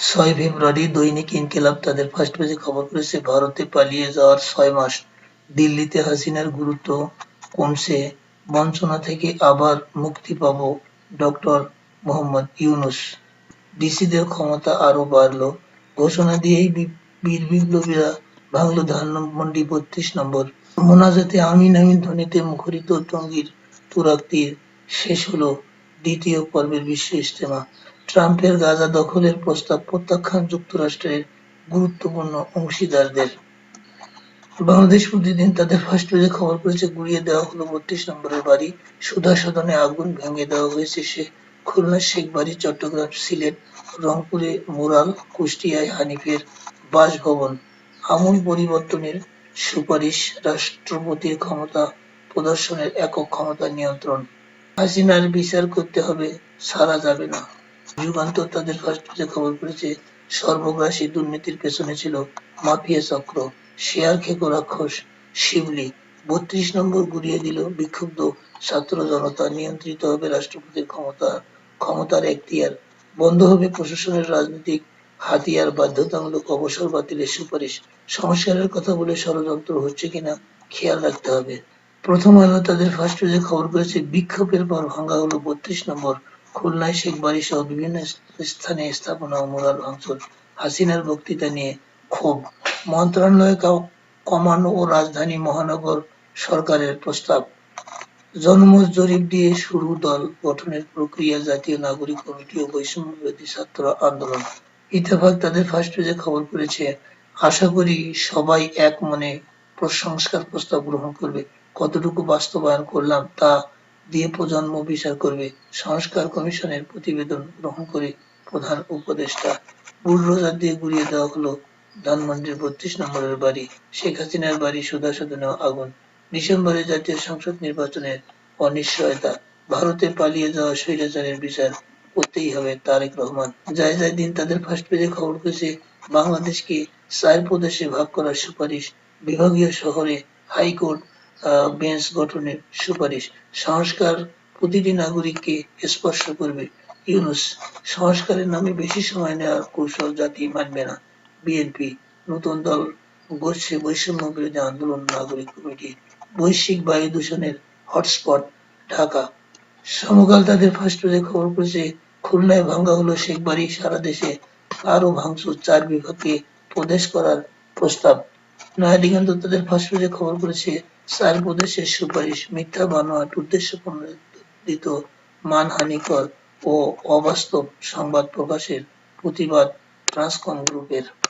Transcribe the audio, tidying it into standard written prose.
৬ ফেব্রুয়ারি দৈনিক ইনকিলাব তাদের ফার্স্ট পেজে খবর করেছে, ভারতে পালিয়ে যাওয়ার ৬ মাস, দিল্লিতে হাসিনার গুরুত্ব কমছে, বঞ্চনা থেকে আবার মুক্তি পাব ডক্টর মোহাম্মদ ইউনূস, ডিসিদের ক্ষমতা আরও বাড়ল, ঘোষণা দিয়েই বীর বিপ্লবীরা ভাঙল ধানমন্ডি ৩২ নম্বর, মোনাজাতে আমিন আমিন ধ্বনিতে মুখরিত টঙ্গীর তুরাগ তীর, শেষ হলো দ্বিতীয় পর্বের বিশ্ব ইজতেমা, ট্রাম্পের গাজা দখলের প্রস্তাব প্রত্যাখ্যান যুক্তরাষ্ট্রের গুরুত্বপূর্ণ অংশীদারদের। বাংলাদেশ প্রতিদিন তাদের ফার্স্ট পেজে খবর করেছে, গুড়িয়ে দেওয়া হলো ৩২ নম্বরের বাড়ি, সুধা সদনে আগুন, ভেঙে দেওয়া হয়েছে খুলনার শেখবাড়ি, চট্টগ্রাম, সিলেট, রংপুরে মুরাল, কুষ্টিয়ায় হানিফের বাসভবন, আমূল পরিবর্তনের সুপারিশ, রাষ্ট্রপতির ক্ষমতা প্রদর্শনের একক ক্ষমতা নিয়ন্ত্রণ, হাসিনার বিচার করতে হবে, ছাড়া যাবে না। যুগান্তর তাদের ফার্স্ট পেজে খবর করেছে, সর্বগ্রাসী দুর্নীতির পেছনে ছিল মাফিয়া চক্র, শেয়ার খেকো রাক্ষস শিবলি, ৩২ নম্বর গুড়িয়ে দিল বিক্ষুব্ধ ছাত্র জনতা, নিয়ন্ত্রিত হবে রাষ্ট্রপতির ক্ষমতার এখতিয়ার, বন্ধ হবে প্রশাসনের রাজনৈতিক হাতিয়ার, বাধ্যতামূলক অবসর বাতিলের সুপারিশ, সংস্কারের কথা বলে ষড়যন্ত্র হচ্ছে কিনা খেয়াল রাখতে হবে। প্রথম আলো তাদের ফার্স্ট পেজে খবর করেছে, বিক্ষোভের পর ভাঙা হলো ৩২ নম্বর, খুলনায় শেখবাড়ি সহ বিভিন্ন স্থানে স্থাপনা ও মুরাল ভাঙচুর, হাসিনার বক্তৃতা নিয়ে ক্ষোভ, মন্ত্রণালয় কমানো ও রাজধানী মহানগর সরকারের প্রস্তাব, জনমত জরিপ দিয়ে শুরু দল গঠনের প্রক্রিয়া, জাতীয় নাগরিক কমিটি ও বৈষম্যবিরোধী ছাত্র আন্দোলন। ইত্তেফাক তাদের ফার্স্ট পেজে খবর করেছে, আশা করি সবাই এক মনে সংস্কার প্রস্তাব গ্রহণ করবে, কতটুকু বাস্তবায়ন করলাম তা দিয়ে প্রজন্ম বিচার করবে, সংস্কার কমিশনের প্রতিবেদন গ্রহণ করে প্রধান উপদেষ্টা। বুলডোজার দিয়ে গুড়িয়ে দেওয়া হলো ধানমন্ডির ৩২ নম্বরের বাড়ি, শেখ হাসিনার বাড়ি, সুধা সদনেও আগুন, ডিসেম্বরে জাতীয় সংসদ নির্বাচনের অনিশ্চয়তা, ভারতে পালিয়ে যাওয়া স্বৈরাচারের বিচার করতেই হবে তারেক রহমান। যায় দিন তাদের ফার্স্ট পেজে খবর করেছে, বাংলাদেশকে ৪ প্রদেশে ভাগ করার সুপারিশ, বিভাগীয় শহরে হাইকোর্ট বেঞ্চ গঠনের সুপারিশ, সংস্কার প্রতিটি নাগরিককে স্পর্শ করবে, ইউনূস, সংস্কারের নামে বেশি সময় নেওয়ার কৌশল জাতি মানবে না, বিএনপি, নতুন দল গড়ছে বৈষম্য বিরোধী আন্দোলন নাগরিক কমিটি, বৈশ্বিক বায়ু দূষণের হটস্পট ঢাকা। সমকাল তাদের ফার্স্ট পেজে খবর করেছে, খুলনায় ভাঙা হলো শেখবাড়ি, সারা দেশে আরও ভাঙচুর, ৪ বিভাগকে প্রদেশ করার প্রস্তাব। নয়াদিগন্ত তাদের ফার্স্ট পেজে খবর করেছে, ৪ প্রদেশের সুপারিশ, মিথ্যা বানোয়াট উদ্দেশ্যপ্রণোদিত মানহানিকর ও অবাস্তব সংবাদ প্রকাশের প্রতিবাদ ট্রান্সকম গ্রুপের।